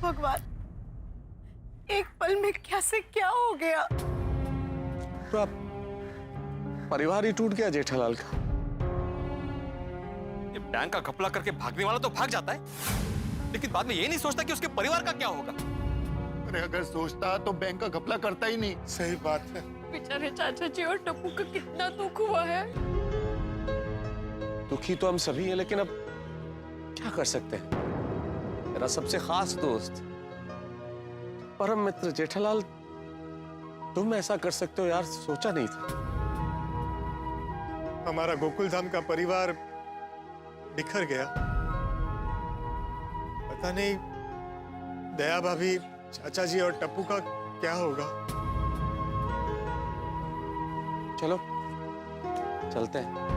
भगवान, एक पल में कैसे क्या हो गया। पूरा परिवार ही टूट गया जेठालाल का। ये बैंक का घपला करके भागने वाला तो भाग जाता है, लेकिन बाद में ये नहीं सोचता कि उसके परिवार का क्या होगा। अरे अगर सोचता तो बैंक का घपला करता ही नहीं। सही बात है। बेचारे चाचा जी और टप्पू का कितना दुख हुआ है। दुखी तो हम सभी हैं, लेकिन अब क्या कर सकते हैं। मेरा सबसे खास दोस्त, परम मित्र जेठालाल, तुम ऐसा कर सकते हो यार, सोचा नहीं था। हमारा गोकुलधाम का परिवार बिखर गया। पता नहीं दया भाभी, चाचा जी और टप्पू का क्या होगा। चलो चलते हैं।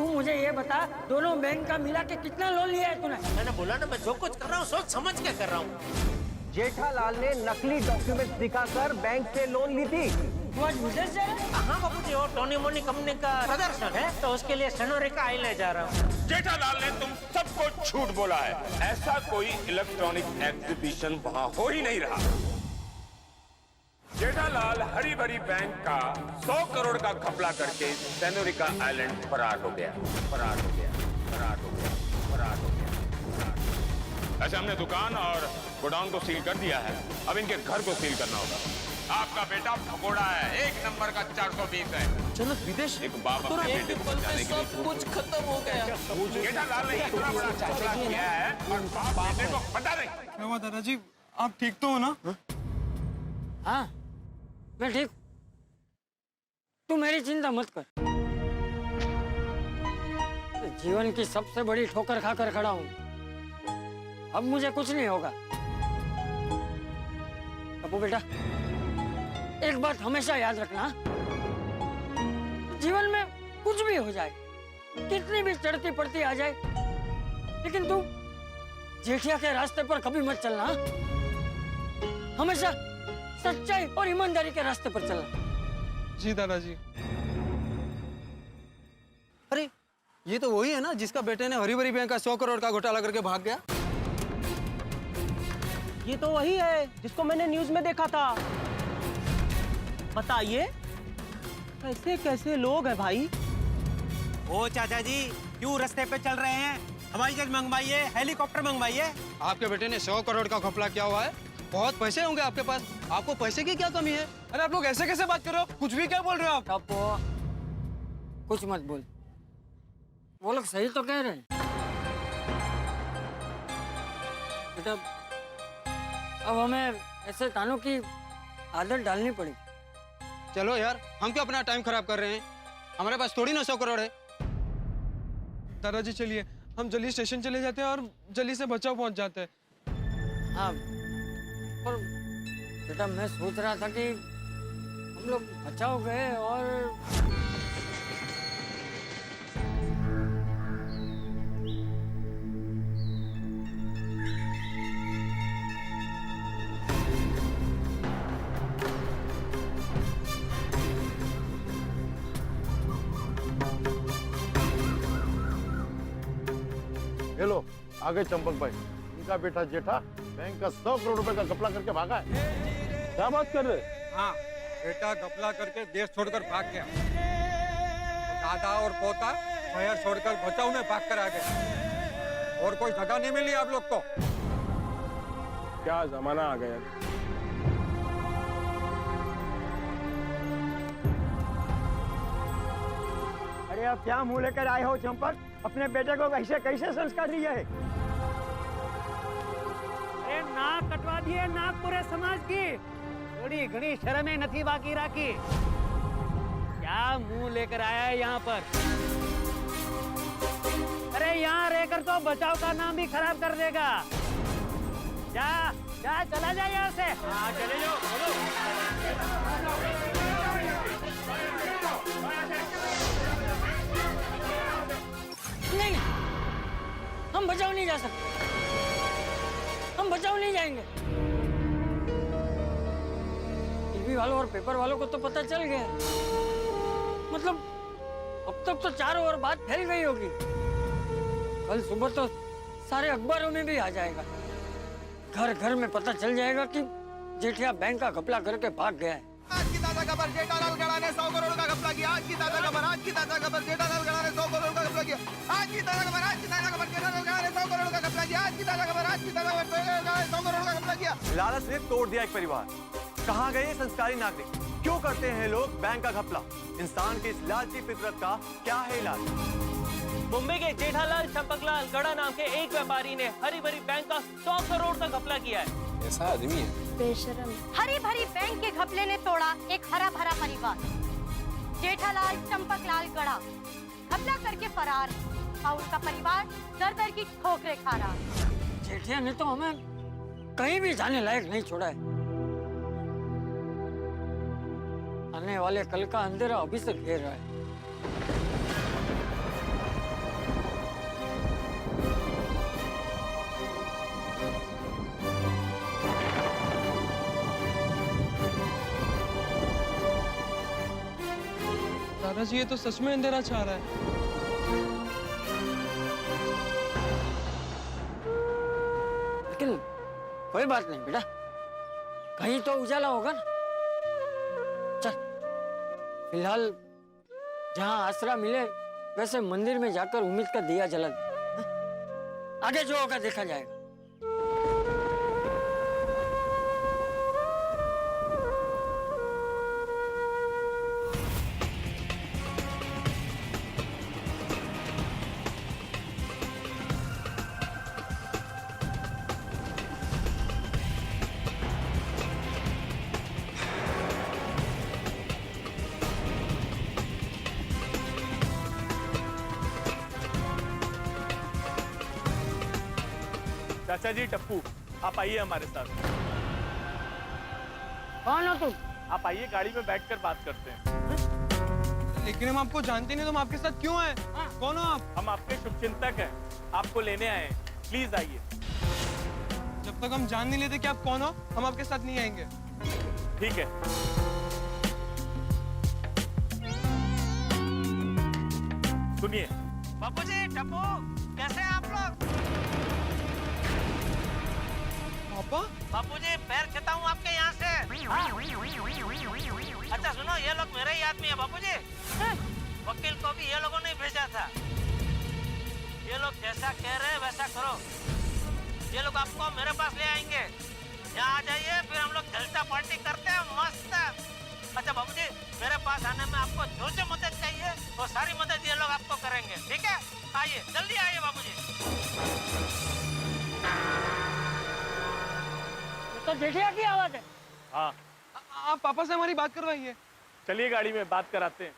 मुझे ये बता, दोनों बैंक का मिला के कितना लोन लिया है तूने? मैंने बोला ना, मैं जो कुछ कर रहा हूँ सोच समझ के कर रहा हूँ। जेठालाल ने नकली डॉक्यूमेंट्स दिखाकर बैंक से लोन ली थी। तू आज विदेश जा रहा है? हाँ बाबू जी, वो टोनी मोनी कंपनी का प्रदर्शन है, तो उसके लिए सनोरिका आई ले जा रहा हूँ। जेठालाल ने तुम सबको झूठ बोला है। ऐसा कोई इलेक्ट्रॉनिक एग्जीबिशन वहाँ हो ही नहीं रहा। जेठालाल हरी भरी बैंक का 100 करोड़ का घपला करके सेनोरिका आइलैंड फरार हो गया। ऐसे हमने दुकान और गोडाउन को सील कर दिया है। अब इनके घर को सील करना होगा। आपका बेटा भगोड़ा है, 1 नंबर का 420 है। चलो विदेश, एक बाप अपने बेटे को बचाने के लिए सब कुछ खत्म हो गया। जेठालाल ने इतना बड़ा घपला किया है और बाप बेटे को पता नहीं। क्या हुआ दादाजी, आप ठीक तो हो ना? हाँ, मैं ठीक। तू मेरी चिंता मत कर। जीवन की सबसे बड़ी ठोकर खाकर खड़ा हूं। अब मुझे कुछ नहीं होगा। टप्पू बेटा, एक बात हमेशा याद रखना, जीवन में कुछ भी हो जाए, कितनी भी चढ़ती पड़ती आ जाए, लेकिन तू जेठिया के रास्ते पर कभी मत चलना। हमेशा सच्चाई और ईमानदारी के रास्ते पर चलना। जी दादाजी। अरे ये तो वही है ना जिसका बेटे ने हरी भरी बैंक का 100 करोड़ का घोटाला करके भाग गया। ये तो वही है जिसको मैंने न्यूज में देखा था। बताइए कैसे कैसे लोग हैं भाई। ओ चाचा जी, क्यों रास्ते पे चल रहे हैं? हवाई जहाज मंगवाइए, हेलीकॉप्टर मंगवाइए। आपके बेटे ने 100 करोड़ का घपला किया हुआ है। बहुत पैसे होंगे आपके पास, आपको पैसे की क्या कमी है? अरे आप लोग ऐसे कैसे बात कर रहे हो? कुछ भी क्या बोल रहे हो आप? टप्पू, कुछ मत बोल। वो लोग सही तो कह रहे हैं। बेटा, अब हमें ऐसे कानों की आदत डालनी पड़ेगी। चलो यार, हम क्यों अपना टाइम खराब कर रहे हैं? हमारे पास थोड़ी ना 100 करोड़ है। दादाजी चलिए, हम जल्दी स्टेशन चले जाते हैं और जल्दी से बचाव पहुंच जाते हैं। हाँ, पर बेटा मैं सोच रहा था कि हम लोग बचाव गए और हेलो, आगे चंपक भाई, इनका बेटा जेठा बैंक का 100 करोड़ रुपए का घपला करके भागा है। क्या बात कर रहे? हाँ, बेटा घपला करके देश छोड़कर भाग गया। दादा और पोता शहर छोड़कर बचाव में भाग कर आ गए। और कोई जगह नहीं मिली आप लोग को। क्या जमाना आ गया। अरे अब क्या मुंह लेकर आए हो चंपक? अपने बेटे को कैसे कैसे संस्कार दिया है? अरे नाक कटवा दिए, नाक पूरे समाज की। थोड़ी घड़ी शर्म नहीं बाकी राखी। क्या मुंह लेकर आया है यहाँ पर? अरे यहाँ रहकर तो बचाव का नाम भी खराब कर देगा। जा जा, चला जा यहाँ से। हाँ चले जाओ, बोलो। नहीं, हम बचाव नहीं जा सकते, हम बचाव नहीं जाएंगे। टीवी वालों और पेपर वालों को तो पता चल गया, मतलब अब तक तो चारों ओर बात फैल गई होगी। कल सुबह तो सारे अखबारों में भी आ जाएगा, घर घर में पता चल जाएगा कि जेठिया बैंक का घपला करके भाग गया है। आज की ताजा खबर, जेठालाल गड़ा ने 100 करोड़ का घपला किया। आज की ताजा खबर, आज की ताजा खबर, जेठालाल गड़ा ने 100 करोड़ का घपला किया। आज की ताजा खबर, आज की ताजा खबर, जेठालाल गड़ा ने 100 करोड़ का घपला किया। आज की ताजा खबर, आज की ताजा खबर, जेठालाल गड़ा ने 100 करोड़ का घपला किया। लालच ने तोड़ दिया एक परिवार। कहाँ गए संस्कारी नागरिक? क्यों करते हैं लोग बैंक का घपला? इंसान की इस लालची फितरत का क्या है इलाज? मुंबई के जेठालाल चंपकलाल गड़ा नाम के एक व्यापारी ने हरी भरी बैंक का 100 करोड़ का घपला किया है। ऐसा आदमी है बेशरम। हरी भरी बैंक के घपले ने तोड़ा एक हरा भरा परिवार। जेठालाल चंपकलाल गड़ा घपला करके फरार और उसका परिवार दर दर की ठोकरें खा रहा। जेठिया ने तो हमें कहीं भी जाने लायक नहीं छोड़ा है। आने वाले कल का अंधेरा अभी से घेर रहा है। दादाजी ये तो सच में अंधेरा छा रहा है। लेकिन कोई बात नहीं बेटा, कहीं तो उजाला होगा ना। चल फिलहाल जहाँ आसरा मिले वैसे मंदिर में जाकर उम्मीद का दिया जला दे। आगे जो होगा देखा जाएगा। चाचा जी, टप्पू, आप आइए हमारे साथ। कौन हो तुम? आप आइए, गाड़ी में बैठकर बात करते हैं। लेकिन हम आपको जानते नहीं तो हम आपके साथ क्यों आए? कौन हो आप? हम आपके शुभचिंतक हैं, आपको लेने आए हैं। प्लीज आइए। जब तक हम जान नहीं लेते कि आप कौन हो, हम आपके साथ नहीं आएंगे। ठीक है। सुनिए। बापूजी, टप्पू, कैसे हैं आप लोग? पापा? बापूजी, पैर छूता हूँ आपके यहाँ से। अच्छा सुनो, ये लोग मेरे ही आदमी है बापूजी। वकील को भी ये लोगों ने भेजा था। ये लोग जैसा कह रहे हैं वैसा करो। ये लोग आपको मेरे पास ले आएंगे। यहाँ आ जाइए, फिर हम लोग जलसा पार्टी करते हैं मस्त। अच्छा बाबूजी, मेरे पास आने में आपको जो जो मदद चाहिए वो सारी मदद ये लोग आपको करेंगे। ठीक है, आइए, जल्दी आइए बाबूजी। तो जेठिया की आवाज है। हाँ, आप पापा से हमारी बात करवाइए। चलिए गाड़ी में बात कराते हैं।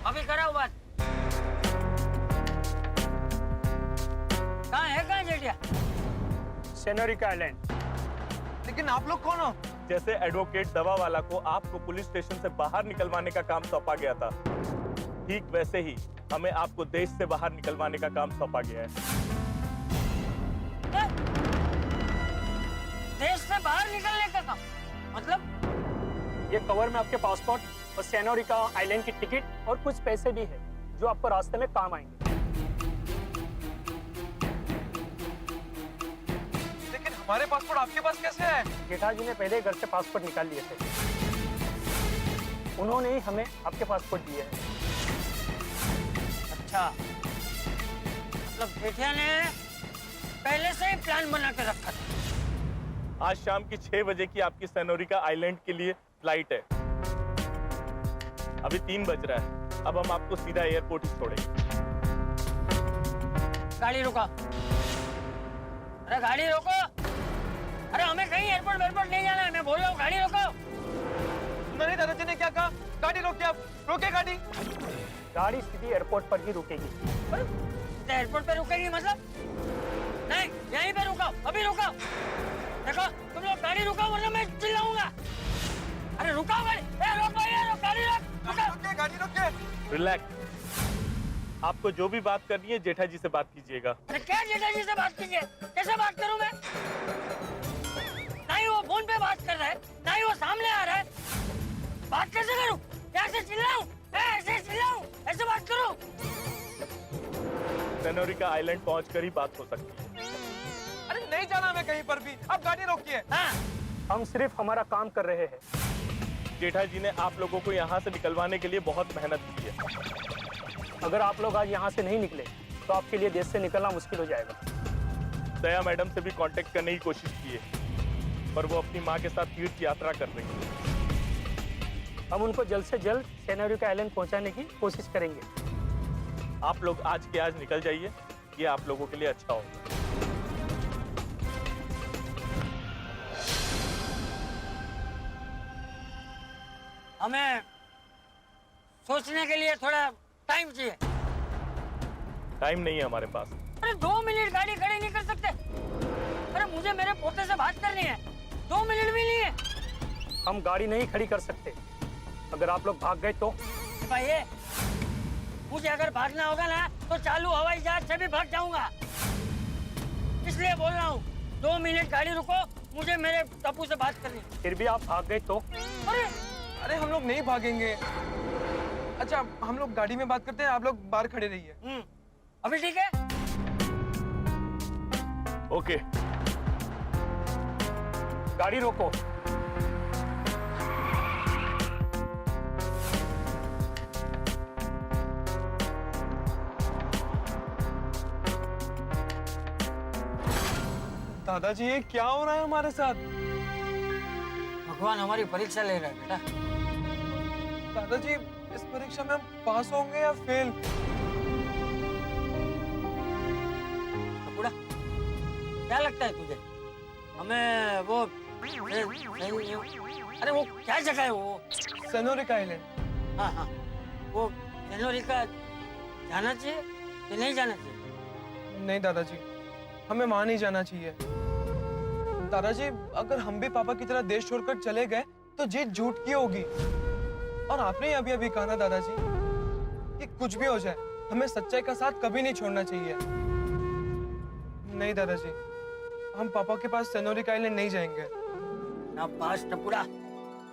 अभी कराओ बात। कहाँ जेठिया? सेनोरिका आइलैंड। लेकिन आप लोग कौन हो? जैसे एडवोकेट दवा वाला को आपको पुलिस स्टेशन से बाहर निकलवाने का काम सौंपा गया था, ठीक वैसे ही हमें आपको देश से बाहर निकलवाने का काम सौंपा गया है। देश से बाहर निकलने का काम? मतलब? ये कवर में आपके पासपोर्ट और सेनोरिका आइलैंड की टिकट और कुछ पैसे भी है जो आपको रास्ते में काम आएंगे। लेकिन हमारे पासपोर्ट आपके पास कैसे है? जेठा जी ने पहले घर से पासपोर्ट निकाल लिए थे, उन्होंने ही हमें आपके पासपोर्ट दिए हैं। अच्छा, मतलब जेठिया ने पहले से ही प्लान बना के रखा था। आज शाम की 6 बजे की आपकी सेनोरिका आइलैंड के लिए फ्लाइट है। अभी 3 बज रहा है, अब हम आपको सीधा एयरपोर्ट ही छोड़ेंगे। गाड़ी रोको, अरे गाड़ी रोको, अरे हमें कहीं एयरपोर्ट वेयरपोर्ट नहीं जाना है, मैं बोल रहा हूँ गाड़ी रोको। नहीं दादाजी ने क्या कहा? गाड़ी रोके, आप रोके गाड़ी। गाड़ी सीधी एयरपोर्ट पर ही रुकेगी। एयरपोर्ट पे रुकेगी मतलब? नहीं, यहीं पे रुको, अभी रुको। देखो तुम लोग गाड़ी रुको वरना मैं चिल्लाऊंगा। अरे रुकाओ गाड़ी, रोको ये रोक, गाड़ी रोक, गाड़ी रोके। रिलैक्स, आपको जो भी बात करनी है जेठा जी से बात कीजिएगा। अरे क्या जेठा जी से बात कीजिए? कैसे बात करूं मैं? नहीं वो फोन पे बात कर रहा है, नहीं वो सामने आ रहा है, बात कैसे करूं? कैसे चिल्लाऊं? ऐसे चिल्लाऊं? ऐसे बात करूं? सेनोरिका आइलैंड पहुंचकर ही बात हो सकती है। अरे नहीं जाना मैं कहीं पर भी, अब गाड़ी रोकिए। हम सिर्फ हमारा काम कर रहे हैं। जेठा जी ने आप लोगों को यहाँ से निकलवाने के लिए बहुत मेहनत की है। अगर आप लोग आज यहाँ से नहीं निकले तो आपके लिए देश से निकलना मुश्किल हो जाएगा। दया मैडम से भी कांटेक्ट करने की कोशिश की है, पर वो अपनी माँ के साथ तीर्थ यात्रा कर रही है। हम उनको जल्द से जल्द सेनोरिका आइलैंड पहुँचाने की कोशिश करेंगे। आप लोग आज के आज निकल जाइए, ये आप लोगों के लिए अच्छा होगा। हमें सोचने के लिए थोड़ा टाइम चाहिए। टाइम नहीं है हमारे पास। अरे 2 मिनट गाड़ी खड़ी नहीं कर सकते? अरे मुझे मेरे पोते से बात करनी है, 2 मिनट भी नहीं है। हम गाड़ी नहीं खड़ी कर सकते, अगर आप लोग भाग गए तो। भाई मुझे अगर भागना होगा ना तो चालू हवाई जहाज से भी भाग जाऊंगा, इसलिए बोल रहा हूँ 2 मिनट गाड़ी रुको, मुझे मेरे टप्पू से बात करनी है। फिर भी आप भाग गए तो? अरे हम लोग नहीं भागेंगे। अच्छा हम लोग गाड़ी में बात करते हैं, आप लोग बाहर खड़े रहिए। अभी ठीक है? ओके। गाड़ी रोको। दादाजी ये क्या हो रहा है हमारे साथ? भगवान हमारी परीक्षा ले रहा है बेटा। दादाजी इस परीक्षा में हम पास होंगे या फेल? टुकड़ा, क्या लगता है तुझे? हमें वो अरे वो क्या जगह है वो? सेनोरिका आइलैंड। हाँ हाँ, वो सेनोरिका जाना चाहिए कि नहीं जाना चाहिए? नहीं दादाजी, हमें वहां नहीं जाना चाहिए। दादाजी अगर हम भी पापा की तरह देश छोड़कर चले गए तो जीत झूठ की होगी। और आपने अभी अभी कहा ना दादाजी कि कुछ भी हो जाए हमें सच्चाई का साथ कभी नहीं छोड़ना चाहिए। नहीं दादाजी, हम पापा के पास सेनोरिका आइलैंड नहीं जाएंगे। शाबाश टपुड़ा,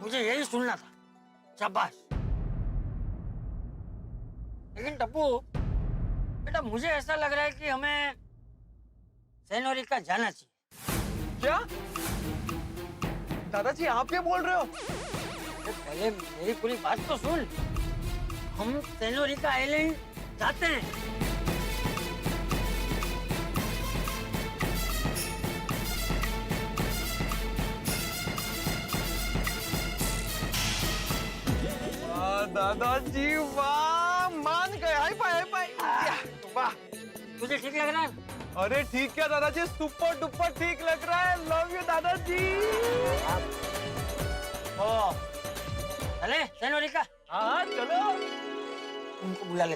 मुझे यही सुनना था, शाबाश। लेकिन टप्पू बेटा मुझे ऐसा लग रहा है कि हमें सेनोरिका जाना चाहिए। क्या दादाजी आप ये बोल रहे हो? पहले मेरी पूरी बात तो सुन। हम सेनोरिका आइलैंड जाते हैं। दादाजी वाह, मान गए। Hi fi, hi fi. वाह, तुझे ठीक लग रहा है? अरे ठीक है दादाजी, सुपर डुपर ठीक लग रहा है। लव यू दादाजी। ओ, चले सेनोरिका। हाँ चलो। उनको बुला ले।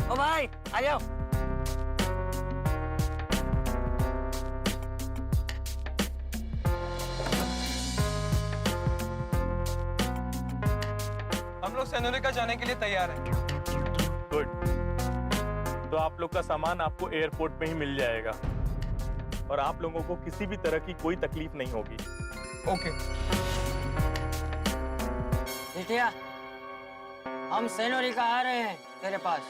ओ भाई आ जाओ। हम लोग सेनोरिका जाने के लिए तैयार हैं। गुड। तो आप लोग का सामान आपको एयरपोर्ट में ही मिल जाएगा और आप लोगों को किसी भी तरह की कोई तकलीफ नहीं होगी। ओके। बिटिया, हम सेनोरिका आ रहे हैं तेरे पास।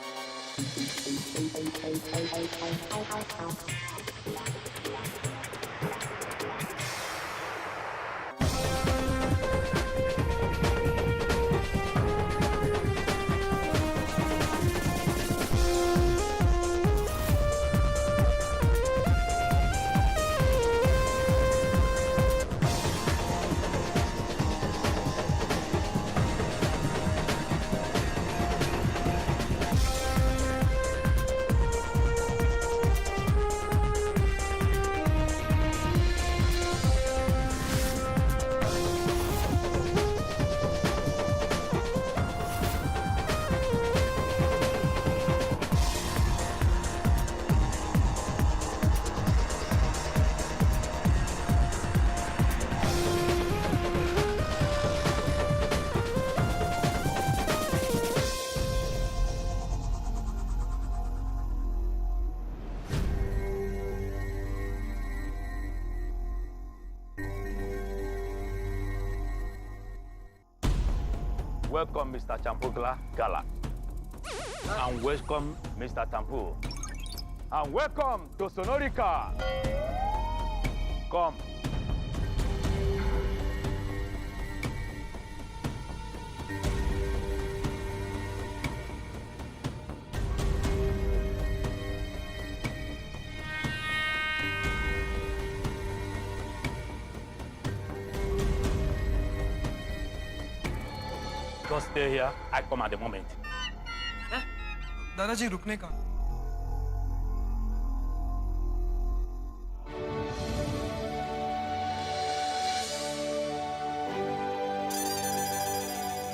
Welcome, Mr. Champukla Gala. And welcome, Mr. Tampu. And welcome to Sonorica. Come. Just stay here. I come at the moment. दादाजी रुकने का।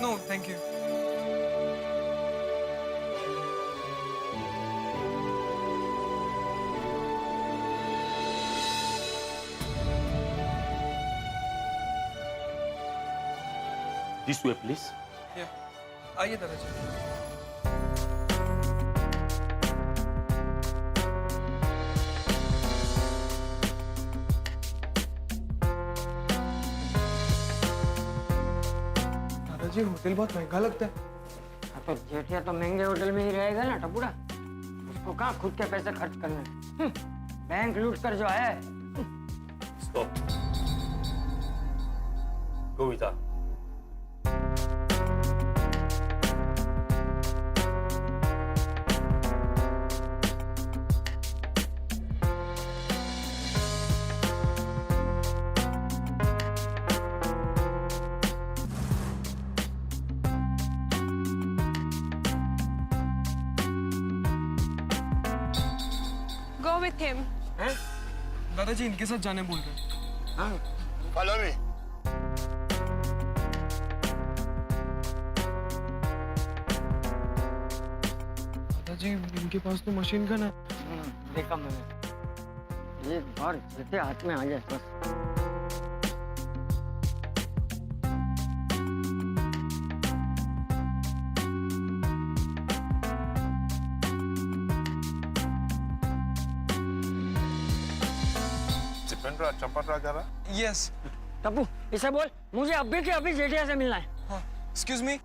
No, thank you. This way, please. आइए दादाजी। दादाजी होटल बहुत महंगा लगता है। तो जेठिया तो महंगे होटल में ही रहेगा ना टपुड़ा, उसको कहाँ खुद के पैसे खर्च करने। बैंक लूट कर जो है। Stop. Go with her. Go with him. दादाजी इनके साथ जाने बोल रहे हैं। Follow me. दादाजी इनके पास तो मशीन गन है। देखा मैंने, एक बार जेठे हाथ में आ जाए बस। चंपत जा रहा? Yes. टप्पू इसे बोल मुझे अभी के अभी जेठिया से मिलना है। हाँ, excuse me.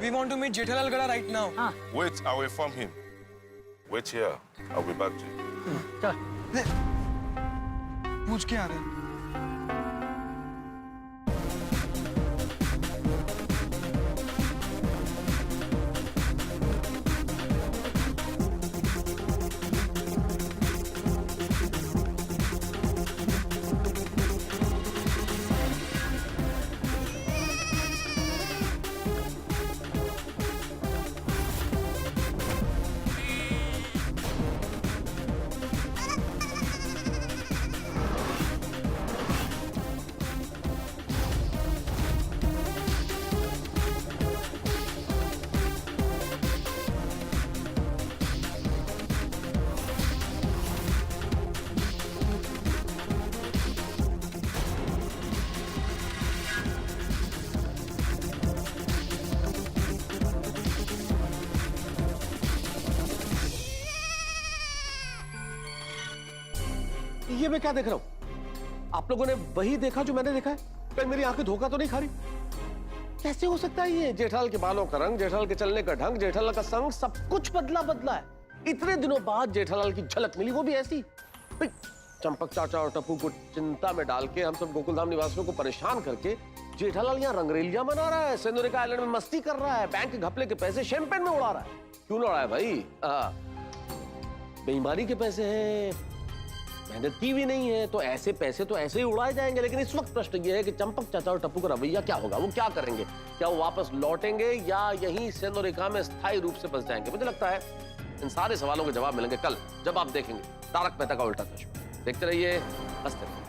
We want to meet Jethalal Gada right now. हाँ। Wait, I will inform him. Wait here. I'll be back to you. चल। पूछ के आ रहे हैं। ये मैं क्या देख रहा हूं? आप लोगों ने वही देखा जो मैंने देखा है? कहीं मेरी आंखें धोखा तो नहीं खा रही? कैसे हो सकता है ये? जेठालाल के बालों का रंग, जेठालाल के चलने का ढंग, जेठालाल का संग, सब कुछ बदला है। इतने दिनों बाद जेठालाल की झलक मिली, वो भी ऐसी। चंपक चाचा और टप्पू को चिंता में डाल के, हम सब गोकुलधाम निवासियों को परेशान करके जेठालाल यहाँ रंगरेलियां मना रहा है, सेनोरिका आइलैंड में मस्ती कर रहा है, बैंक के घपले के पैसे शैंपेन में उड़ा रहा है। क्यों उड़ा है भाई? बेईमानी के पैसे हैं, मेहनत की भी नहीं है, तो ऐसे पैसे तो ऐसे ही उड़ाए जाएंगे। लेकिन इस वक्त प्रश्न ये है कि चंपक चाचा और टप्पू का रवैया क्या होगा? वो क्या करेंगे? क्या वो वापस लौटेंगे या यहीं सेनोरिका में स्थायी रूप से फंस जाएंगे? मुझे लगता है इन सारे सवालों के जवाब मिलेंगे कल, जब आप देखेंगे तारक मेहता का उल्टा चश्मा। देखते रहिए, हंसते रहिए।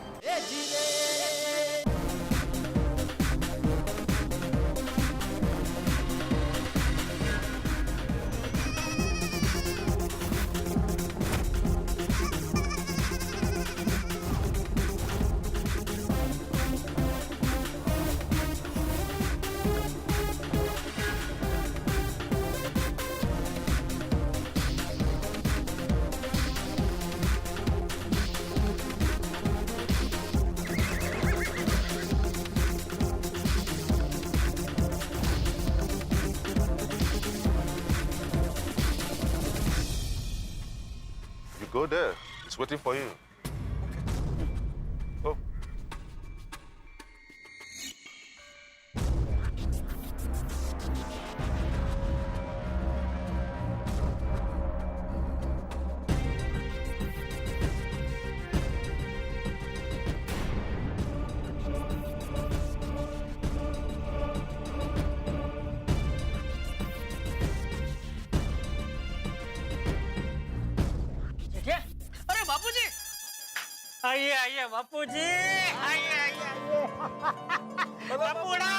Go there. It's waiting for you. Go. अरे बापूजी, आइए आइए बापूजी, आइए आइए बापूड़ा।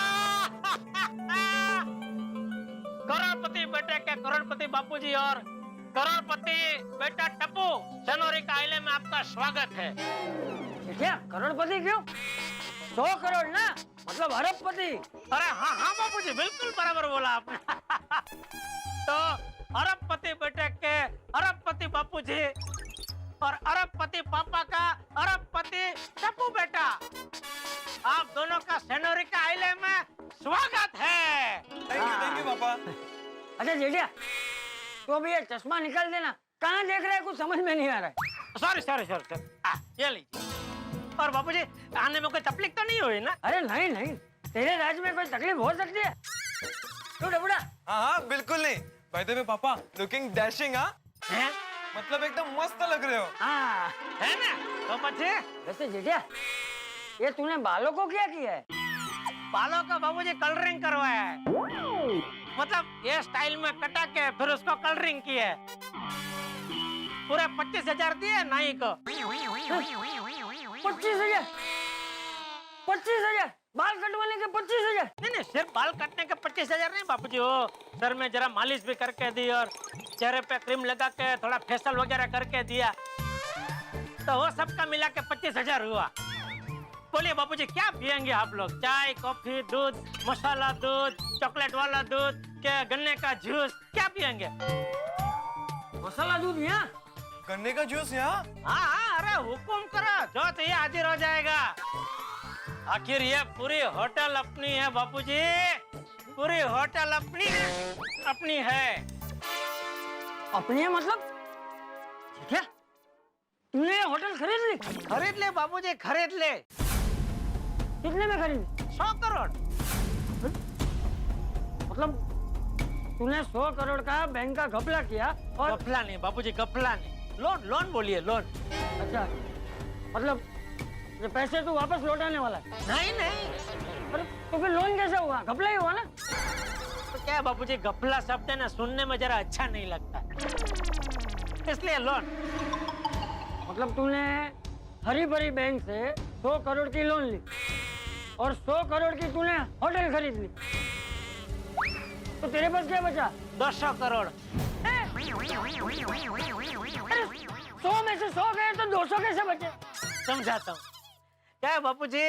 करोड़पति बेटे के करोड़पति बापूजी और करोड़पति बेटा टप्पू सनोरी का आइले में आपका स्वागत है। क्या करोड़पति क्यों? 100 करोड़ ना, मतलब अरबपति। अरे हाँ हाँ बापूजी, बिल्कुल बराबर बोला आपने। तो अरबपति बेटे के अरबपति बापूजी और अरबपति पापा का अरबपति टप्पू बेटा, आप दोनों का सेनोरी का आइले में स्वागत है। थैंक यू पापा। अच्छा जेठिया, तू अभी ये चश्मा निकाल देना, कहाँ देख रहा है, कुछ समझ में नहीं आ रहा है। सॉरी सॉरी सॉरी सॉरी, ये लीजिए। और बापूजी, आने में कोई तकलीफ तो नहीं हुई ना? अरे नहीं नहीं, तेरे राज्य में कोई तकलीफ हो सकती है? तू डबड़ा। हाँ हाँ बिल्कुल नहीं। बाय द वे पापा, लुकिंग डैशिंग। हाँ, मतलब एकदम मस्त लग रहे हो। हाँ है ना? तो बच्चे, वैसे जेठिया, ये तूने बालों को क्या किया है? बालों का बाबूजी कलरिंग करवाया है। मतलब ये स्टाइल में कटा के फिर उसको कलरिंग किया है। पूरे 25,000 दिए नाई को। 25,000? 25,000? बाल कटवाने के 25,000? नहीं नहीं, सिर्फ बाल काटने के 25,000 नहीं बापूजी, वो सर में जरा मालिश भी करके दी और चेहरे पे क्रीम लगा के थोड़ा फेशियल वगैरह करके दिया, तो वो सबका मिला के 25,000 हुआ। बोलिए बापूजी, क्या पियेंगे आप लोग? चाय, कॉफी, दूध, मसाला दूध, चॉकलेट वाला दूध, क्या गन्ने का जूस, क्या पियेंगे? मसाला दूध यहाँ? गन्ने का जूस यहाँ? हाँ हाँ, अरे हुकुम करो, जो चाहिए हाजिर हो जाएगा। आखिर ये पूरी होटल अपनी है बापूजी, पूरी होटल अपनी है। अपनी है मतलब? क्या तूने ये होटल खरीद ली? खरीद ले बाबूजी, खरीद ले। कितने में खरीदी? 100 करोड़। मतलब तूने 100 करोड़ का बैंक का घपला किया और? घपला नहीं बाबूजी, घपला नहीं, लोन लोन बोलिए, लोन। अच्छा, मतलब ये पैसे तू वापस लौटाने वाला है? नहीं नहीं। अरे तो फिर लोन कैसे हुआ? घपला ही हुआ ना? तो क्या बाबूजी, घपला शब्द है ना, सुनने में जरा अच्छा नहीं लगता, इसलिए लोन। मतलब तूने हरी भरी बैंक से 100 करोड़ की लोन ली और 100 करोड़ की तूने होटल खरीद ली, तो तेरे पास क्या बचा? 200 करोड़। अरे 100 में से 100 गए तो 200 कैसे बचे? समझाता हूँ। क्या है बापूजी,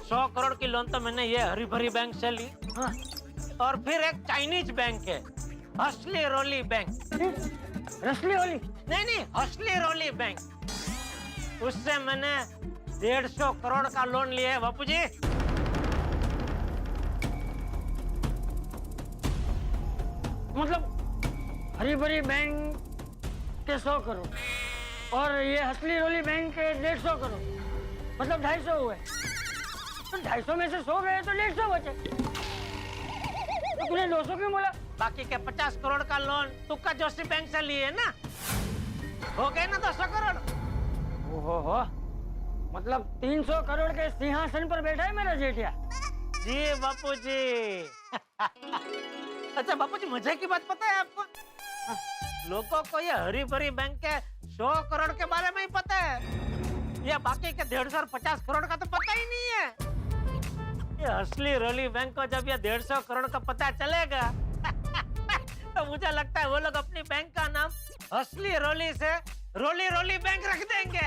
100 करोड़ की लोन तो मैंने ये हरी भरी बैंक से ली। हाँ। और फिर एक चाइनीज बैंक है, हसली रोली बैंक। रसली होली? नहीं नहीं, हसली रोली बैंक, उससे मैंने 150 करोड़ का लोन लिया है बापूजी। मतलब हरी भरी बैंक के 100 करोड़ और ये हसली रोली बैंक के 150 करोड़, मतलब 250 हुए। तो 250 में से 100 गए तो 150 बचे, तो तूने 200 क्यों बोला? बाकी के 50 करोड़ का लोन तुक्का जोशी बैंक से लिए ना, हो गए ना 200 करोड़। ओहो, मतलब 300 करोड़ के सिंहासन पर बैठा है मेरा जेठिया। जी बापूजी। अच्छा बापूजी, मजे की बात पता है आपको? लोगों को ये हरी भरी बैंक के 100 करोड़ के बारे में ही पता है, ये बाकी के 150 और 50 करोड़ का तो पता ही नहीं है। ये असली रोली बैंक को जब ये 150 करोड़ का पता चलेगा तो मुझे लगता है वो लोग अपनी बैंक का नाम असली रोली से रोली रोली बैंक रख देंगे।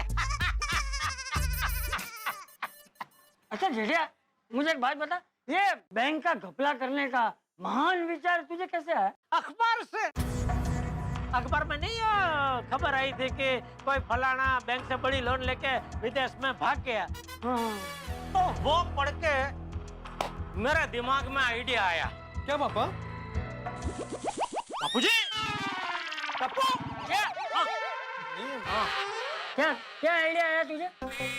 अच्छा जेठिया, मुझे एक बात बता, ये बैंक का घपला करने का महान विचार तुझे कैसे आया? अखबार से। अखबार में नहीं खबर आई थी कि कोई फलाना बैंक से बड़ी लोन लेके विदेश में भाग गया, तो वो पढ़ के मेरे दिमाग में आइडिया आया। क्या पापा? बापूजी, टप्पू, क्या क्या आइडिया आया तुझे?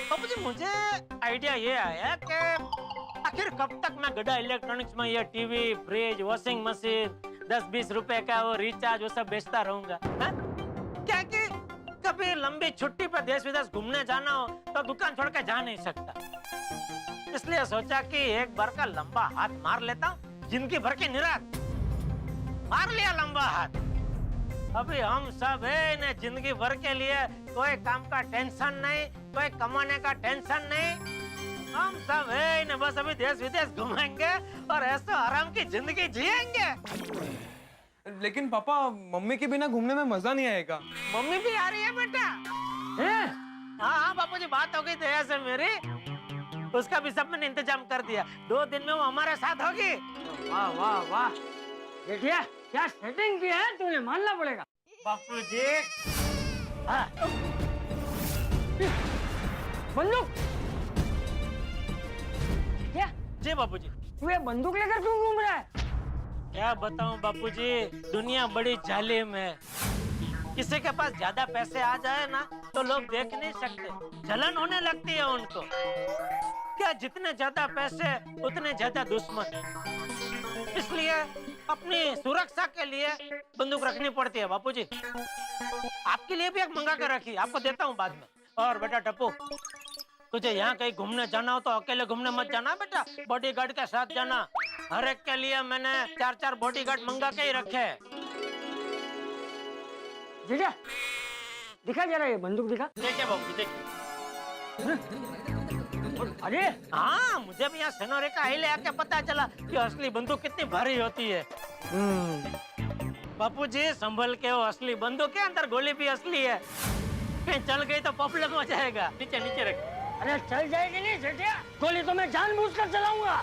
बापूजी मुझे आइडिया ये आया कि आखिर कब तक मैं गड्ढा इलेक्ट्रॉनिक्स में ये टीवी, फ्रिज, वॉशिंग मशीन, 10-20 रुपए का वो रिचार्ज वो सब बेचता रहूंगा? क्या कि कभी लंबी छुट्टी पर देश विदेश घूमने जाना हो तो दुकान छोड़ के जा नहीं सकता। इसलिए सोचा कि एक बार का लंबा हाथ मार लेता हूँ, जिंदगी भर की निराश। मार लिया लंबा हाथ। अभी हम सब है न जिंदगी भर के लिए कोई काम का टेंशन नहीं, कोई कमाने का टेंशन नहीं। हम सब है न बस अभी देश विदेश घूमेंगे और ऐसे आराम की जिंदगी जिएंगे। लेकिन पापा मम्मी के बिना घूमने में मजा नहीं आएगा। मम्मी भी आ रही है बेटा? हाँ बापूजी, बात हो गई दया से मेरी, उसका भी सब मैंने इंतजाम कर दिया। 2 दिन में वो हमारे साथ होगी। वाह वाह वाह बेटिया, क्या सेटिंग की है तूने, मानना पड़ेगा। बापूजी बंदूक? क्या? जी बापूजी। तू ये बंदूक लेकर क्यों घूम रहा है? क्या बताऊं बापूजी, दुनिया बड़ी जालिम है। किसी के पास ज्यादा पैसे आ जाए ना तो लोग देख नहीं सकते, जलन होने लगती है उनको। क्या जितने ज्यादा पैसे उतने ज्यादा दुश्मन। इसलिए अपनी सुरक्षा के लिए बंदूक रखनी पड़ती है बापूजी। आपके लिए भी एक मंगा कर रखी, आपको देता हूँ बाद में। और बेटा टप्पू, तुझे यहाँ कहीं घूमने जाना हो तो अकेले घूमने मत जाना बेटा, बॉडीगार्ड के साथ जाना। हर एक के लिए मैंने 4-4 बॉडीगार्ड मंगा के ही रखे। जीजा दिखा जरा ये बंदूक दिखा। देखिए बाबू देखिए। अरे हाँ, मुझे भी यहाँ सेनोरे का हिले आके पता चला कि असली बंदूक कितनी भारी होती है। बापूजी संभल के, वो असली बंदूक के अंदर गोली भी असली है। कहीं चल गई तो प्रॉब्लम हो जाएगा। नीचे नीचे रख। अरे चल जाएगी नहीं सेठिया, गोली तो मैं जानबूझकर चलाऊंगा।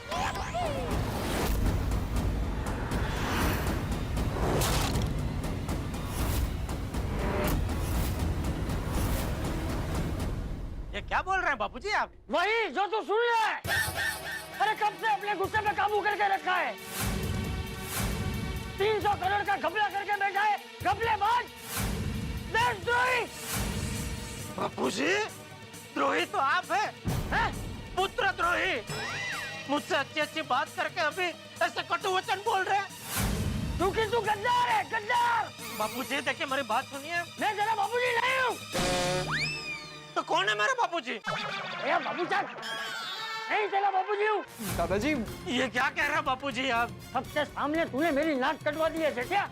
ये क्या बोल रहे हैं बापूजी आप? वही जो तू सुन रहा है। अरे कब से अपने गुस्से पे काबू करके रखा है। 300 करोड़ का घपला करके बैठा है, घपलेबाज, देशद्रोही। बापूजी द्रोही तो आप है? पुत्र द्रोही। मुझसे अच्छी अच्छी बात करके अभी ऐसे कटु वचन बोल रहे हैं। क्योंकि तू गद्दार है, गद्दार। बापूजी देखिए मेरी बात सुनिए। मैं तेरा बाबूजी नहीं हूँ। तो कौन है मेरे बापूजी? बाबू साहब नहीं, तेरा बाबूजी हूँ। दादाजी ये क्या कह रहे हैं बापूजी आप? सबसे सामने तूने मेरी नाक कटवा दी है सेठिया।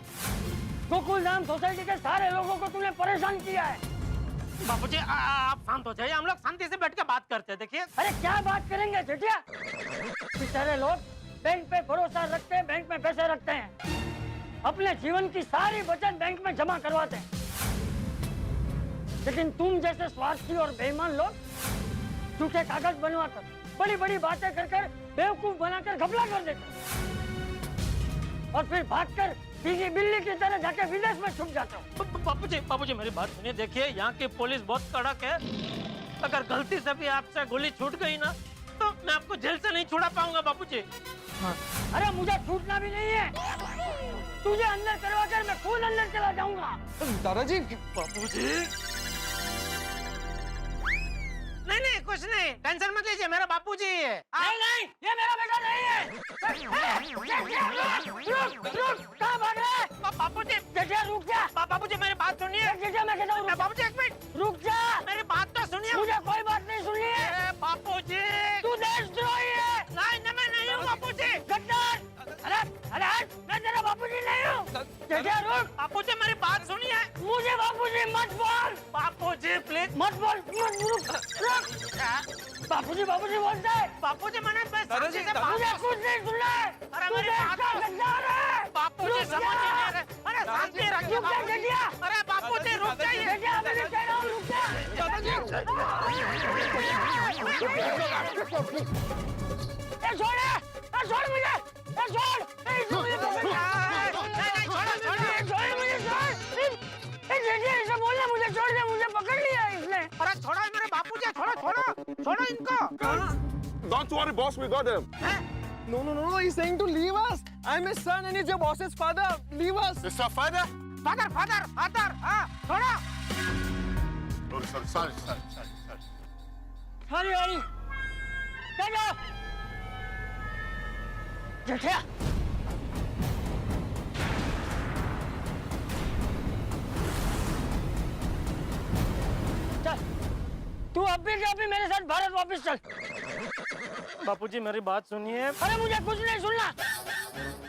गोकुलधाम सोसाइटी के सारे लोगों को तूने परेशान किया है। बापूजी आप शांत हो जाइए, हम लोग शांति से बैठ के बात करते हैं। देखिए अरे क्या बात करेंगे सेठिया, बेचारे लोग बैंक पे भरोसा रखते हैं, बैंक में पैसे रखते हैं, अपने जीवन की सारी बचत बैंक में जमा करवाते हैं। लेकिन तुम जैसे स्वार्थी और बेईमान लोग झूठे कागज बनवाकर, बड़ी बड़ी बातें कर बेवकूफ बनाकर घपला कर देते और फिर भागकर सीधी बिल्ली की तरह जाके विदेश में छुप जाते हो। बापूजी मेरी बात सुनिए। देखिए यहाँ की पुलिस बहुत कड़क है। अगर गलती से भी आपसे गोली छूट गई ना तो मैं आपको जेल से नहीं छुड़ा पाऊंगा बापूजी। हाँ। अरे मुझे छूटना भी नहीं है, तुझे अंदर करवा कर मैं खुद अंदर चला जाऊंगा। दादाजी बापूजी नहीं कुछ नहीं, टेंशन मत लीजिए, मेरा बापूजी है। नहीं ये मेरा बेटा नहीं है। रुक, कहाँ भाग रहा है? बापूजी बेटा रुक जा। बापूजी मेरी बात सुनिए। बेटा मैं कहता हूँ बापूजी 1 मिनट रुक जा, मेरी बात तो सुनिए। मुझे कोई बात नहीं सुननी है। बापूजी तू देशद्रोही है। नहीं मैं नहीं हूँ बापूजी। गद्दार। अरे मैं तेरा बापूजी नहीं हूँ। बेटा रुक। बापूजी मेरी बात सुनिए। मुझे बापूजी मत बोल। बापूजी प्लीज मत बोल। बापूजी बोलता है। बापूजी मैंने दादाजी मुझे कुछ नहीं सुनना है। अरे तू मेरी देश बात का तो- गद्दार है। बापूजी समझ नहीं रहे। अरे शांति रखिए रुक जा बेटिया। अरे बापूजी रुक जाइए। बेटिया मैंने कह रहा हूँ रुक जा। छोड़ मुझे, छोड़। ऐसे बोलना, मुझे छोड़ दे, मुझे पकड़ लिया इसने। अरे छोड़ो मेरे बापूजी, छोड़ो इनको। Don't worry, boss, we got him. No, he's saying to leave us. I'm his son and he's your boss's father. Leave us. It's your father? Father हाँ छोड़ो। सॉरी सारी वाली चलो जेठिया चल तू अभी के अभी मेरे साथ भारत वापस चल। बापूजी मेरी बात सुनिए। अरे मुझे कुछ नहीं सुनना।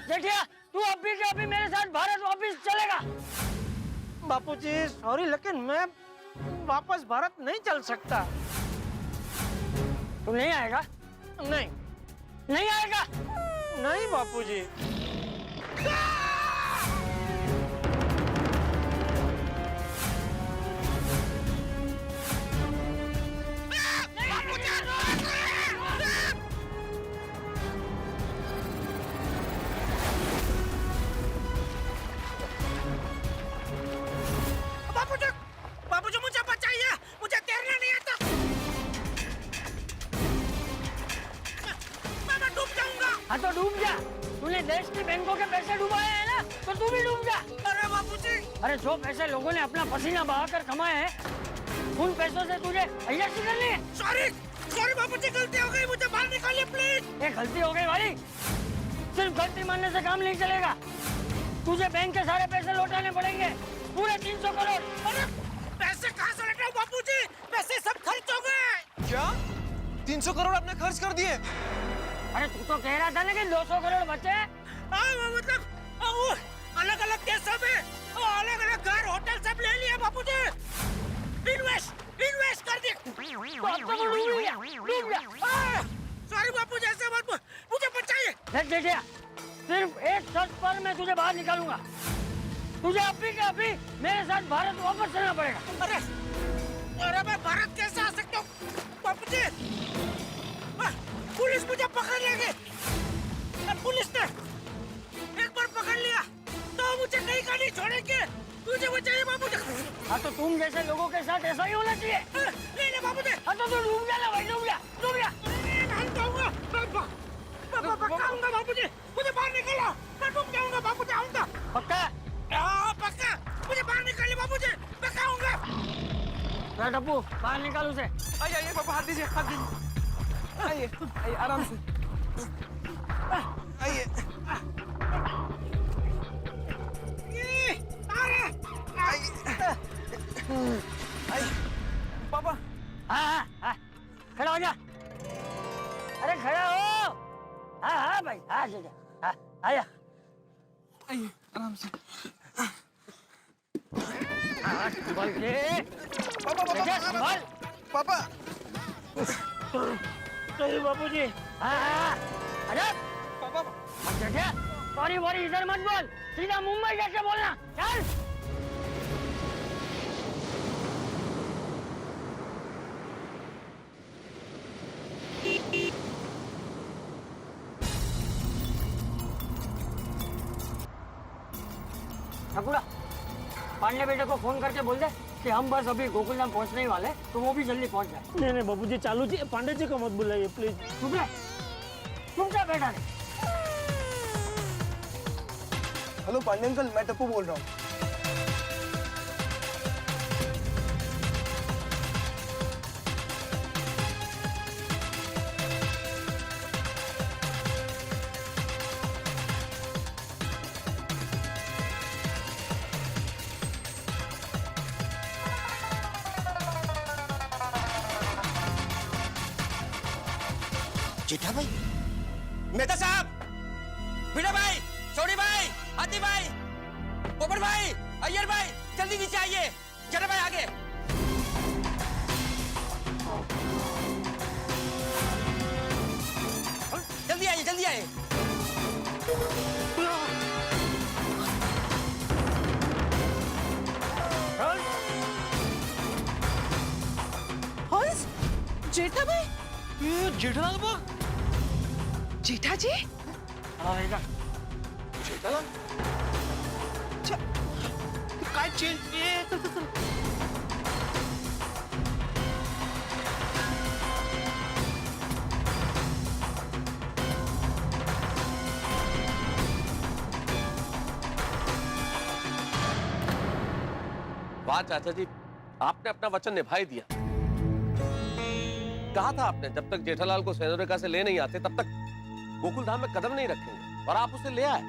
जेठिया तू अभी के अभी मेरे साथ भारत वापस चलेगा। बापूजी सॉरी लेकिन मैं वापस भारत नहीं चल सकता। तू नहीं आएगा? नहीं नहीं आएगा? नहीं बापूजी। बाबूजी मुझे बचाइए, मुझे तैरना नहीं आता। मैं डूब जाऊंगा। हाँ तो डूब जा। तूने देश की बैंकों के पैसे डुबाए हैं ना, तो तू भी डूब जा। अरे बाबूजी, अरे जो पैसे लोगों ने अपना पसीना बहाकर कमाए हैं, उन पैसों से तुझे अय्याशी करनी है। सॉरी सॉरी बाबूजी, गलती हो गई, मुझे बाहर निकालिए प्लीज। ये गलती हो गई भाई। सिर्फ गलती मानने से काम नहीं चलेगा। तुझे बैंक के सारे पैसे लौटाने पड़ेंगे, पूरे 300 करोड़। अरे पैसे कहाँ से लौटाऊं बाबूजी? पैसे सब खर्च हो गए। क्या 300 करोड़ आपने खर्च कर दिए? अरे तू तो कह रहा था ना कि 200 करोड़ बचे। मतलब अलग अलग देशों में अलग अलग घर होटल सब ले लिया बाबूजी। इन्वेस्ट कर दिया। सॉरी बाबूजी, ऐसे मत, मुझे बचाइए। सिर्फ एक शर्त पर मैं तुझे बाहर निकालूंगा। तुझे अभी के अभी मेरे साथ भारत वापस चलना पड़ेगा। अरे मैं भारत कैसे आ सकता हूँ बाबूजी? पुलिस मुझे पकड़ लेगी। पुलिस ने एक बार पकड़ लिया तो मुझे कहीं का नहीं छोड़ेंगे। मुझे बचाइए बाबूजी। हाँ तो तुम जैसे लोगों के साथ ऐसा ही होना चाहिए। नहीं बाबूजी। हाँ तो तू डूब जा ना भाई, डूब जा। नहीं जाऊंगा, पक्का आऊंगा बाबूजी। मुझे बाहर निकालो, मैं डूब जाऊंगा बाबूजी। आऊंगा पक्का? पक्का, मुझे बाहर निकालिए बाबूजी, पक्का आऊंगा। डब्बू बाहर निकाल उसे। आइए पापा, हाथ दीजिए, हाथ दीजिए। आइए आइए आराम से आइए। आइए पापा। हाँ खड़ा हो जा। अरे खड़ा हो। हाँ भाई, हाँ जा। हाँ आया। आइए आराम से। संभाल के। पापा पापा। सही बाबूजी। अरे पापा सॉरी वॉरी इधर मत बोल, सीधा मुंबई जाके बोलना। चल ठाकुरा, पांडे बेटे को फोन करके बोल दे कि हम बस अभी गोकुलधाम पहुंचने ही वाले, तो वो भी जल्दी पहुंच जाए। नहीं बाबूजी, चालू जी, पांडे जी को मत बुलाइए प्लीज। तुम क्या बैठा रे? हेलो पांडे अंकल, मैं टप्पू बोल रहा हूँ। जेठा भाई, मेहता साहब, भिड़ा भाई, सोनी भाई, हाथी भाई, पोपट भाई, अय्यर भाई, जल्दी नीचे आइए। जेठा भाई आगे। जल्दी आइए, जल्दी आइए। हंस, जेठा भाई, जेठालाल बा, जेठा जी, जेठालाल काय चेन। वाह चाचा जी, आपने अपना वचन निभा ही दिया। कहा था आपने जब तक जेठालाल को सेनोरिका से ले नहीं आते तब तक गोकुल धाम में कदम नहीं रखेंगे, और आप उसे ले आए।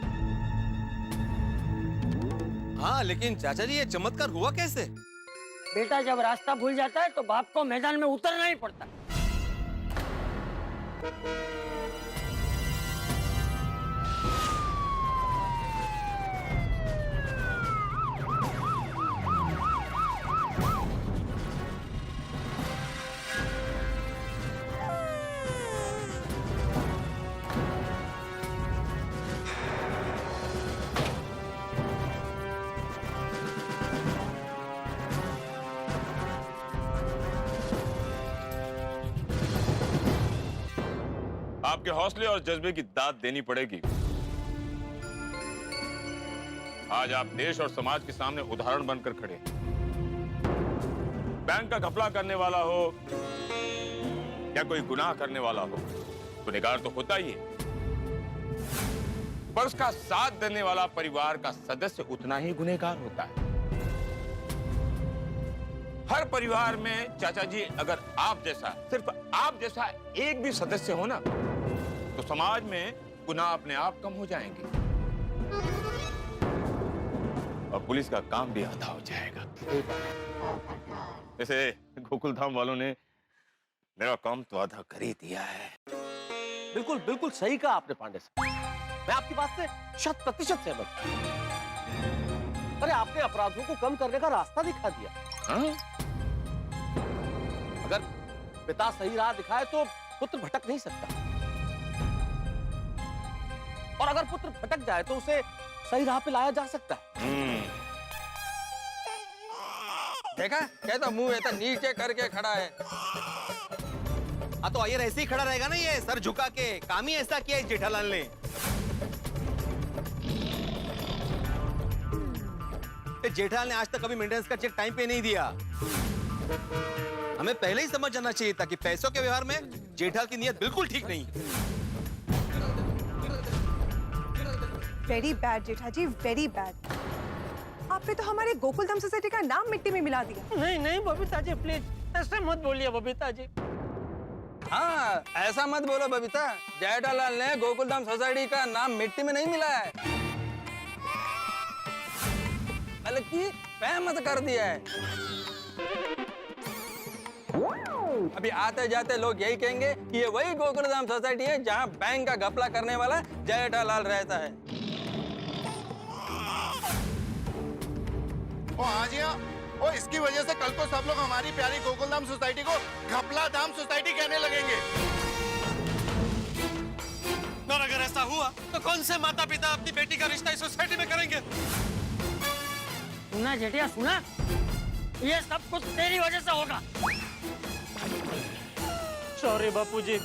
हाँ, लेकिन चाचा जी ये चमत्कार हुआ कैसे? बेटा जब रास्ता भूल जाता है तो बाप को मैदान में उतरना ही पड़ता है। आपके हौसले और जज्बे की दाद देनी पड़ेगी। आज आप देश और समाज के सामने उदाहरण बनकर खड़े हैं। बैंक का घपला करने वाला हो या कोई गुनाह करने वाला हो, गुनहगार तो होता ही है, पर उसका साथ देने वाला परिवार का सदस्य उतना ही गुनहगार होता है। हर परिवार में चाचा जी अगर आप जैसा, सिर्फ आप जैसा एक भी सदस्य हो ना, तो समाज में गुनाह अपने आप कम हो जाएंगे और पुलिस का काम भी आधा हो जाएगा। जैसे गोकुल धाम वालों ने मेरा काम तो आधा कर ही दिया है। बिल्कुल बिल्कुल सही कहा आपने पांडे साहब, मैं आपकी बात से 100% सहमत हूं। अरे आपने अपराधों को कम करने का रास्ता दिखा दिया। हाँ? अगर पिता सही राह दिखाए तो पुत्र भटक नहीं सकता, और अगर पुत्र भटक जाए तो उसे सही राह पे लाया जा सकता है। देखा कैसा मुंह ऐसा नीचे करके खड़ा है। हाँ तो आयर ऐसे ही खड़ा रहेगा ना, ये सर झुका के। काम ही ऐसा किया है जेठालाल ने। जेठालाल ने आज तक कभी मेंटेनेंस का चेक टाइम पे नहीं दिया। हमें पहले ही समझ जाना चाहिए था कि पैसों के व्यवहार में जेठालाल की नीयत बिल्कुल ठीक नहीं। वेरी बैड जेठा जी, वेरी बैड। आपने तो हमारे गोकुल धाम सोसाइटी का नाम मिट्टी में मिला दिया। नहीं नहीं बबीता जी प्लीज ऐसे मत बोलिए बबीता जी। हाँ, ऐसा मत बोलो बबीता। जेठालाल ने गोकुल धाम सोसाइटी का नाम मिट्टी में नहीं मिलाया है, बल्कि मत कर दिया है। अभी आते जाते लोग यही कहेंगे कि ये वही गोकुल धाम सोसाइटी है जहाँ बैंक का घपला करने वाला जेठालाल रहता है। ओ हाँ जी हाँ, ओ इसकी वजह से कल को सब लोग हमारी प्यारी गोकुल धाम सोसाइटी को घपला धाम सोसाइटी कहने लगेंगे। और अगर ऐसा हुआ तो कौन से माता पिता अपनी बेटी का रिश्ता इस सोसाइटी में करेंगे? सुना जेठिया सुना, ये सब कुछ तेरी वजह से होगा। सॉरी बापूजी।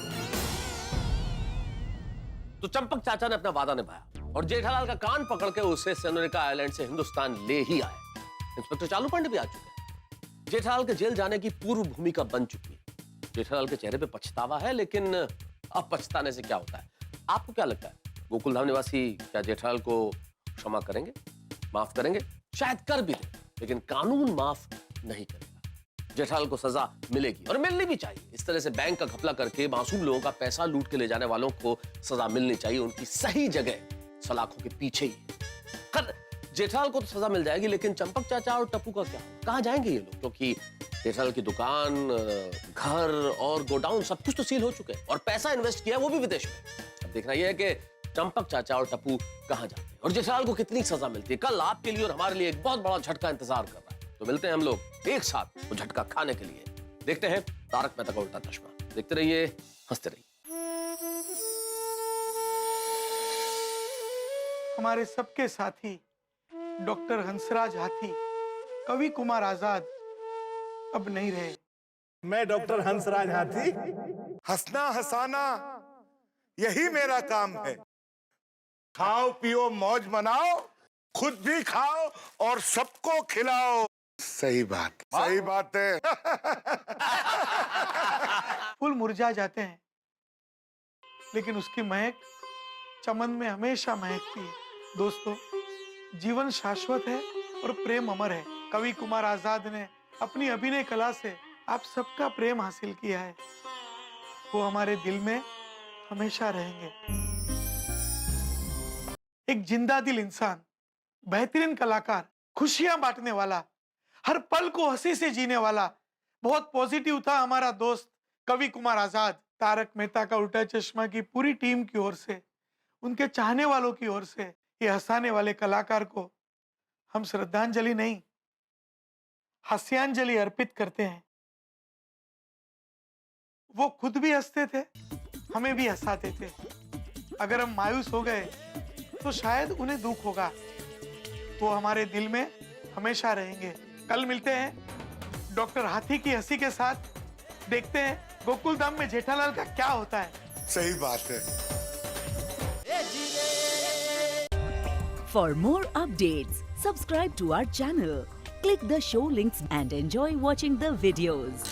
तो चंपक चाचा ने अपना वादा निभाया और जेठालाल का कान पकड़ के उसे सेनोरिका आइलैंड से हिंदुस्तान ले ही आए। इंस्पेक्टर चालू पांडे भी आ चुके हैं। जेठालाल के जेल जाने की पूर्व भूमिका बन चुकी है। जेठालाल के चेहरे पे पछतावा है, लेकिन अब पछताने से क्या होता है? आपको क्या लगता है, गोकुल धाम निवासी क्या जेठालाल को क्षमा करेंगे, माफ करेंगे? शायद कर भी दे, लेकिन कानून माफ नहीं करेगा। जेठालाल को सजा मिलेगी और मिलनी भी चाहिए। इस तरह से बैंक का घपला करके मासूम लोगों का पैसा लूट के ले जाने वालों को सजा मिलनी चाहिए, उनकी सही जगह सलाखों के पीछे ही। जेठालाल को तो सजा मिल जाएगी, लेकिन चंपक चाचा और टप्पू का क्या? कहां जाएंगे ये लोग? क्योंकि जेठालाल की दुकान, घर और गोडाउन सब कुछ तो सील हो चुके हैं और पैसा इन्वेस्ट किया वो भी विदेश में। अब देखना यह है कि चंपक चाचा और टप्पू कहां जाते हैं और जेठालाल को कितनी सजा मिलती है। कल आपके लिए और हमारे लिए एक बहुत बड़ा झटका इंतजार कर रहा है। तो मिलते हैं हम लोग एक साथ वो झटका खाने के लिए। देखते हैं तारक मेहता का उल्टा चश्मा। देखते रहिए, हंसते रहिए। हमारे सबके साथी डॉक्टर हंसराज हाथी, कवि कुमार आजाद अब नहीं रहे। मैं डॉक्टर हंसराज हाथी, हंसना हंसाना यही मेरा काम है। खाओ पियो मौज मनाओ, खुद भी खाओ और सबको खिलाओ। सही बात है। फूल मुरझा जाते हैं, लेकिन उसकी महक चमन में हमेशा महकती है। दोस्तों, जीवन शाश्वत है और प्रेम अमर है। कवि कुमार आजाद ने अपनी अभिनय कला से आप सबका प्रेम हासिल किया है, वो हमारे दिल में हमेशा रहेंगे। एक जिंदा दिल इंसान, बेहतरीन कलाकार, खुशियां बांटने वाला, हर पल को हंसी से जीने वाला, बहुत पॉजिटिव था हमारा दोस्त कवि कुमार आजाद। तारक मेहता का उल्टा चश्मा की पूरी टीम की ओर से, उनके चाहने वालों की ओर से ये हंसाने वाले कलाकार को हम श्रद्धांजलि नहीं, हास्यांजलि अर्पित करते हैं। वो खुद भी हंसते थे, हमें भी हंसाते थे। अगर हम मायूस हो गए तो शायद उन्हें दुख होगा, वो हमारे दिल में हमेशा रहेंगे। कल मिलते हैं डॉक्टर हाथी की हंसी के साथ, देखते हैं गोकुल धाम में जेठालाल का क्या होता है। सही बात है। For more updates, subscribe to our channel, click the show links and enjoy watching the videos.